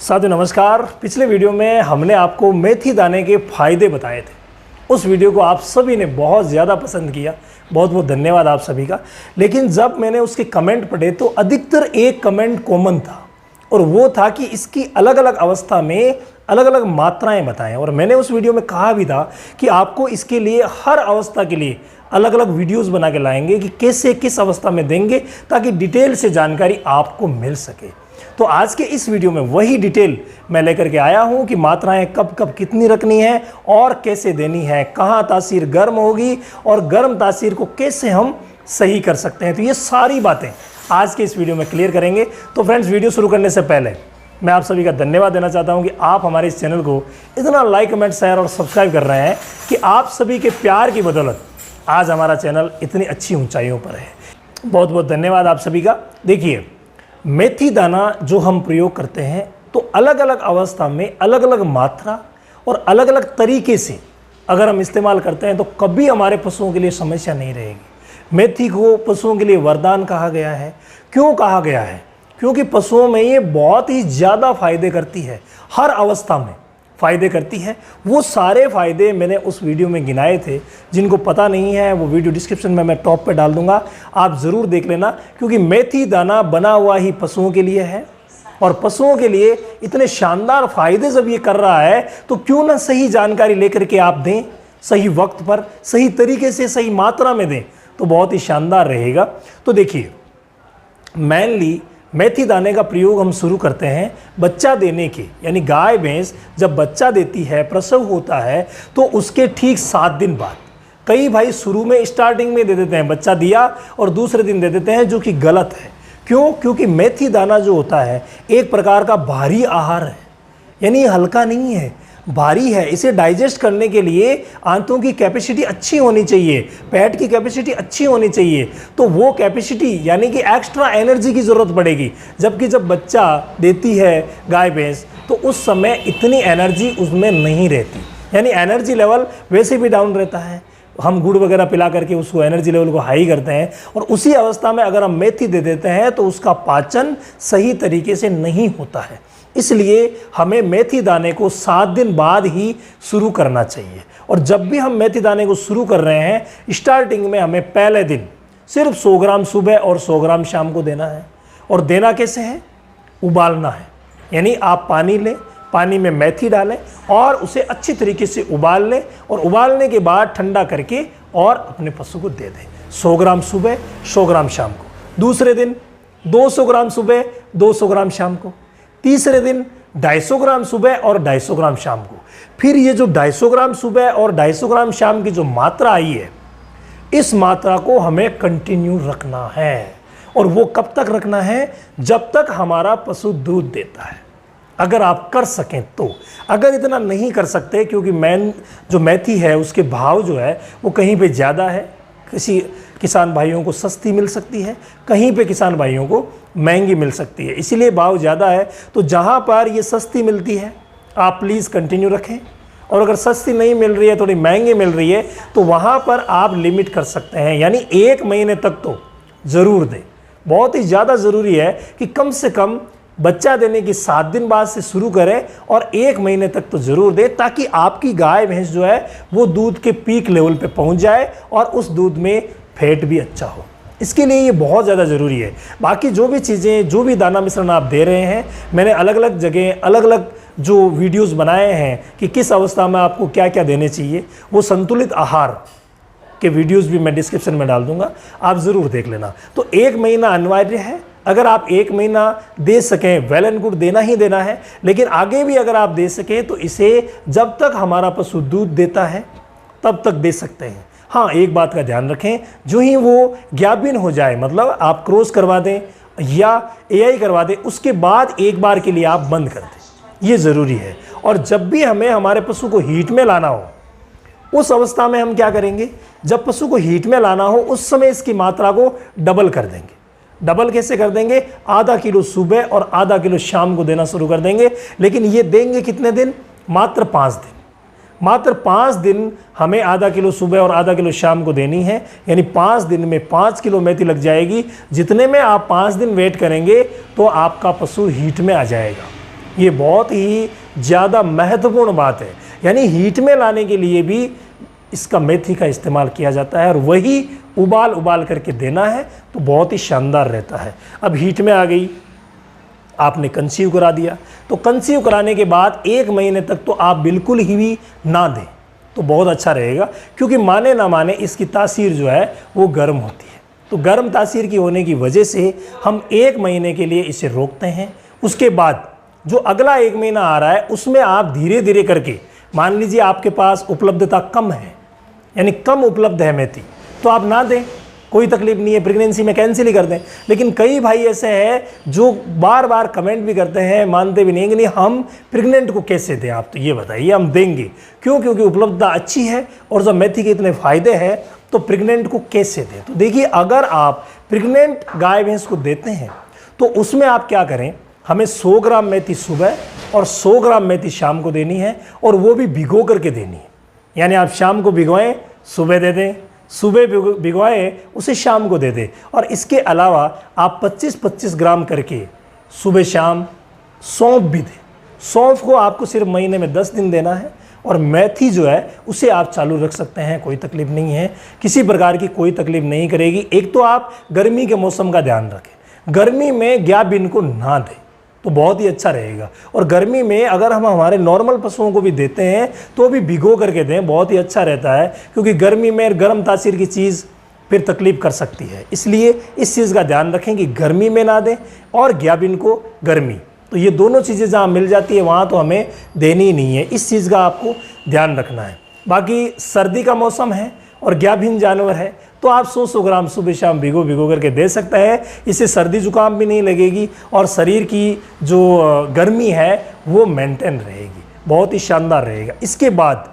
साथियों नमस्कार। पिछले वीडियो में हमने आपको मेथी दाने के फ़ायदे बताए थे। उस वीडियो को आप सभी ने बहुत ज़्यादा पसंद किया, बहुत बहुत धन्यवाद आप सभी का। लेकिन जब मैंने उसके कमेंट पढ़े तो अधिकतर एक कमेंट कॉमन था और वो था कि इसकी अलग अलग अवस्था में अलग अलग मात्राएं बताएं। और मैंने उस वीडियो में कहा भी था कि आपको इसके लिए हर अवस्था के लिए अलग अलग वीडियोस बना के लाएंगे कि कैसे किस अवस्था में देंगे ताकि डिटेल से जानकारी आपको मिल सके। तो आज के इस वीडियो में वही डिटेल मैं लेकर के आया हूं कि मात्राएं कब कब कितनी रखनी है और कैसे देनी है, कहां तासीर गर्म होगी और गर्म तासीर को कैसे हम सही कर सकते हैं। तो ये सारी बातें आज के इस वीडियो में क्लियर करेंगे। तो फ्रेंड्स, वीडियो शुरू करने से पहले मैं आप सभी का धन्यवाद देना चाहता हूं कि आप हमारे इस चैनल को इतना लाइक, कमेंट, शेयर और सब्सक्राइब कर रहे हैं कि आप सभी के प्यार की बदौलत आज हमारा चैनल इतनी अच्छी ऊंचाइयों पर है। बहुत बहुत धन्यवाद आप सभी का। देखिए, मेथी दाना जो हम प्रयोग करते हैं तो अलग अलग अवस्था में अलग अलग मात्रा और अलग अलग तरीके से अगर हम इस्तेमाल करते हैं तो कभी हमारे पशुओं के लिए समस्या नहीं रहेगी। मेथी को पशुओं के लिए वरदान कहा गया है। क्यों कहा गया है? क्योंकि पशुओं में ये बहुत ही ज़्यादा फायदे करती है, हर अवस्था में फ़ायदे करती है। वो सारे फ़ायदे मैंने उस वीडियो में गिनाए थे। जिनको पता नहीं है वो वीडियो डिस्क्रिप्शन में मैं टॉप पे डाल दूंगा, आप ज़रूर देख लेना। क्योंकि मेथी दाना बना हुआ ही पशुओं के लिए है और पशुओं के लिए इतने शानदार फ़ायदे जब ये कर रहा है तो क्यों ना सही जानकारी लेकर के आप दें, सही वक्त पर, सही तरीके से, सही मात्रा में दें तो बहुत ही शानदार रहेगा। तो देखिए, मेनली मेथी दाने का प्रयोग हम शुरू करते हैं बच्चा देने के, यानी गाय भैंस जब बच्चा देती है, प्रसव होता है तो उसके ठीक 7 दिन बाद। कई भाई शुरू में स्टार्टिंग में दे देते हैं, बच्चा दिया और दूसरे दिन दे देते हैं, जो कि गलत है। क्यों? क्योंकि मेथी दाना जो होता है एक प्रकार का भारी आहार है, यानी हल्का नहीं है, भारी है। इसे डाइजेस्ट करने के लिए आंतों की कैपेसिटी अच्छी होनी चाहिए, पेट की कैपेसिटी अच्छी होनी चाहिए। तो वो कैपेसिटी यानी कि एक्स्ट्रा एनर्जी की ज़रूरत पड़ेगी। जबकि जब बच्चा देती है गाय भैंस तो उस समय इतनी एनर्जी उसमें नहीं रहती, यानी एनर्जी लेवल वैसे भी डाउन रहता है। हम गुड़ वगैरह पिला करके उसको एनर्जी लेवल को हाई करते हैं और उसी अवस्था में अगर हम मेथी दे देते हैं तो उसका पाचन सही तरीके से नहीं होता है। इसलिए हमें मेथी दाने को 7 दिन बाद ही शुरू करना चाहिए। और जब भी हम मेथी दाने को शुरू कर रहे हैं, स्टार्टिंग में हमें पहले दिन सिर्फ 100 ग्राम सुबह और 100 ग्राम शाम को देना है। और देना कैसे है? उबालना है, यानी आप पानी लें, पानी में मेथी डालें और उसे अच्छी तरीके से उबाल लें और उबालने के बाद ठंडा करके और अपने पशु को दे दें। 100 ग्राम सुबह, 100 ग्राम शाम को। दूसरे दिन 200 ग्राम सुबह, 200 ग्राम शाम को। तीसरे दिन 250 ग्राम सुबह और 250 ग्राम शाम को। फिर ये जो 250 ग्राम सुबह और 250 ग्राम शाम की जो मात्रा आई है, इस मात्रा को हमें कंटिन्यू रखना है। और वो कब तक रखना है? जब तक हमारा पशु दूध देता है। अगर आप कर सकें तो। अगर इतना नहीं कर सकते, क्योंकि जो मेथी है उसके भाव जो है वो कहीं पे ज़्यादा है, किसी किसान भाइयों को सस्ती मिल सकती है, कहीं पे किसान भाइयों को महंगी मिल सकती है, इसीलिए भाव ज़्यादा है। तो जहाँ पर ये सस्ती मिलती है आप प्लीज़ कंटिन्यू रखें, और अगर सस्ती नहीं मिल रही है, थोड़ी महंगी मिल रही है, तो वहाँ पर आप लिमिट कर सकते हैं, यानी 1 महीने तक तो ज़रूर दें। बहुत ही ज़्यादा ज़रूरी है कि कम से कम बच्चा देने की 7 दिन बाद से शुरू करें और 1 महीने तक तो ज़रूर दें, ताकि आपकी गाय भैंस जो है वो दूध के पीक लेवल पे पहुंच जाए और उस दूध में फैट भी अच्छा हो। इसके लिए ये बहुत ज़्यादा ज़रूरी है। बाकी जो भी चीज़ें, जो भी दाना मिश्रण आप दे रहे हैं, मैंने अलग अलग जगह अलग अलग जो वीडियोस बनाए हैं कि किस अवस्था में आपको क्या क्या देने चाहिए, वो संतुलित आहार के वीडियोस भी मैं डिस्क्रिप्शन में डाल दूंगा, आप ज़रूर देख लेना। तो 1 महीना अनिवार्य है। अगर आप 1 महीना दे सकें, वेल एंड गुड, देना ही देना है। लेकिन आगे भी अगर आप दे सकें तो इसे जब तक हमारा पशु दूध देता है तब तक दे सकते हैं। हाँ, एक बात का ध्यान रखें, जो ही वो ज्ञापन हो जाए, मतलब आप क्रॉस करवा दें या AI करवा दें, उसके बाद एक बार के लिए आप बंद कर दें, ये ज़रूरी है। और जब भी हमें हमारे पशु को हीट में लाना हो, उस अवस्था में हम क्या करेंगे? जब पशु को हीट में लाना हो उस समय इसकी मात्रा को डबल कर देंगे। डबल कैसे कर देंगे? आधा किलो सुबह और आधा किलो शाम को देना शुरू कर देंगे। लेकिन ये देंगे कितने दिन? मात्र 5 दिन। मात्र 5 दिन हमें आधा किलो सुबह और आधा किलो शाम को देनी है, यानी 5 दिन में 5 किलो मेथी लग जाएगी। जितने में आप 5 दिन वेट करेंगे तो आपका पशु हीट में आ जाएगा। ये बहुत ही ज़्यादा महत्वपूर्ण बात है। यानी हीट में लाने के लिए भी इसका मेथी का इस्तेमाल किया जाता है और वही उबाल करके देना है तो बहुत ही शानदार रहता है। अब हीट में आ गई, आपने कंसीव करा दिया, तो कंसीव कराने के बाद 1 महीने तक तो आप बिल्कुल ही ना दें तो बहुत अच्छा रहेगा, क्योंकि माने ना माने इसकी तासीर जो है वो गर्म होती है। तो गर्म तासीर की होने की वजह से हम 1 महीने के लिए इसे रोकते हैं। उसके बाद जो अगला 1 महीना आ रहा है उसमें आप धीरे धीरे करके, मान लीजिए आपके पास उपलब्धता कम है, यानी कम उपलब्ध है मेथी, तो आप ना दें, कोई तकलीफ नहीं है, प्रेगनेंसी में कैंसिल ही कर दें। लेकिन कई भाई ऐसे हैं जो बार बार कमेंट भी करते हैं, मानते भी नहीं कि नहीं हम प्रेग्नेंट को कैसे दें, आप तो ये बताइए। हम देंगे, क्यों? क्योंकि उपलब्धता अच्छी है और जब मेथी के इतने फ़ायदे हैं तो प्रेग्नेंट को कैसे दें। तो देखिए, अगर आप प्रेग्नेंट गाय भैंस को देते हैं तो उसमें आप क्या करें, हमें 100 ग्राम मेथी सुबह और 100 ग्राम मेथी शाम को देनी है, और वो भी भिगो करके देनी है। यानी आप शाम को भिगोएं, सुबह दे दें, सुबह भिगोएं, उसे शाम को दे दें। और इसके अलावा आप 25-25 ग्राम करके सुबह शाम सौंफ भी दें। सौंफ को आपको सिर्फ महीने में 10 दिन देना है, और मेथी जो है उसे आप चालू रख सकते हैं, कोई तकलीफ नहीं है, किसी प्रकार की कोई तकलीफ नहीं करेगी। एक तो आप गर्मी के मौसम का ध्यान रखें, गर्मी में ग्याबिन को ना दें तो बहुत ही अच्छा रहेगा। और गर्मी में अगर हम हमारे नॉर्मल पशुओं को भी देते हैं तो भी भिगो करके दें, बहुत ही अच्छा रहता है, क्योंकि गर्मी में गर्म तासीर की चीज़ फिर तकलीफ कर सकती है। इसलिए इस चीज़ का ध्यान रखें कि गर्मी में ना दें, और ग्याबिन को गर्मी, तो ये दोनों चीज़ें जहाँ मिल जाती है वहाँ तो हमें देनी ही नहीं है। इस चीज़ का आपको ध्यान रखना है। बाकी सर्दी का मौसम है और ग्याबिन जानवर है तो आप 100-100 ग्राम सुबह शाम भिगो करके दे सकते हैं। इससे सर्दी जुकाम भी नहीं लगेगी और शरीर की जो गर्मी है वो मेंटेन रहेगी, बहुत ही शानदार रहेगा। इसके बाद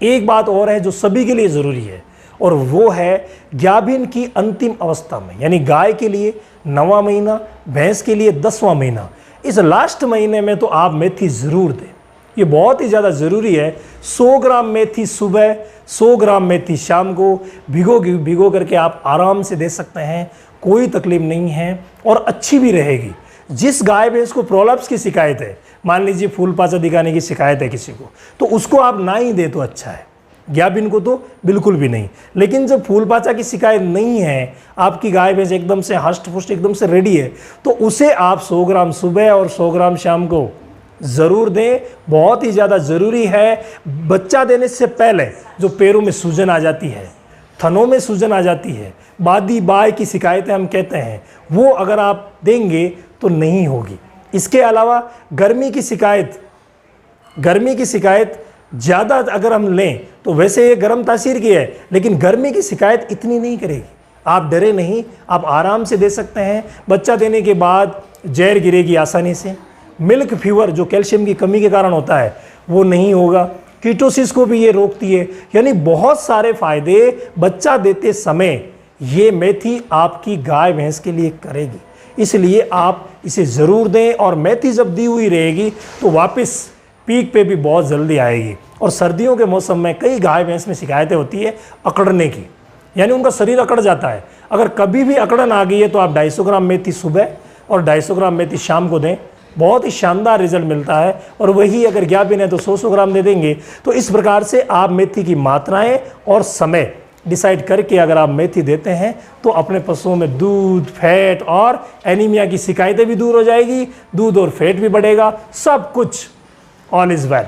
एक बात और है जो सभी के लिए ज़रूरी है, और वो है ग्याबिन की अंतिम अवस्था में, यानी गाय के लिए 9वां महीना, भैंस के लिए 10वां महीना, इस लास्ट महीने में तो आप मेथी ज़रूर दें। ये बहुत ही ज़्यादा ज़रूरी है। 100 ग्राम मेथी सुबह, 100 ग्राम मेथी शाम को भिगो करके आप आराम से दे सकते हैं, कोई तकलीफ नहीं है और अच्छी भी रहेगी। जिस गाय भैंस को प्रोलप्स की शिकायत है, मान लीजिए फूल पाचा दिखाने की शिकायत है किसी को, तो उसको आप ना ही दे तो अच्छा है, ग्याबिन को तो बिल्कुल भी नहीं। लेकिन जब फूल पाचा की शिकायत नहीं है, आपकी गाय भैंस एकदम से हष्ट पुष्ट एकदम से रेडी है, तो उसे आप 100 ग्राम सुबह और 100 ग्राम शाम को ज़रूर दें, बहुत ही ज़्यादा ज़रूरी है। बच्चा देने से पहले जो पैरों में सूजन आ जाती है, थनों में सूजन आ जाती है, बादी बाय की शिकायतें हम कहते हैं, वो अगर आप देंगे तो नहीं होगी। इसके अलावा गर्मी की शिकायत ज़्यादा अगर हम लें तो वैसे ये गर्म तासीर की है, लेकिन गर्मी की शिकायत इतनी नहीं करेगी। आप डरे नहीं, आप आराम से दे सकते हैं। बच्चा देने के बाद जहर गिरेगी आसानी से। मिल्क फीवर जो कैल्शियम की कमी के कारण होता है वो नहीं होगा। कीटोसिस को भी ये रोकती है। यानी बहुत सारे फायदे बच्चा देते समय ये मेथी आपकी गाय भैंस के लिए करेगी, इसलिए आप इसे ज़रूर दें। और मेथी जब दी हुई रहेगी तो वापस पीक पे भी बहुत जल्दी आएगी। और सर्दियों के मौसम में कई गाय भैंस में शिकायतें होती है अकड़ने की, यानी उनका शरीर अकड़ जाता है। अगर कभी भी अकड़न आ गई है तो आप 250 ग्राम मेथी सुबह और 250 ग्राम मेथी शाम को दें, बहुत ही शानदार रिजल्ट मिलता है। और वही अगर ग्याबिन है तो 100-100 ग्राम दे देंगे। तो इस प्रकार से आप मेथी की मात्राएं और समय डिसाइड करके अगर आप मेथी देते हैं तो अपने पशुओं में दूध, फैट और एनीमिया की शिकायतें भी दूर हो जाएगी, दूध और फैट भी बढ़ेगा, सब कुछ ऑल इज़ वेल।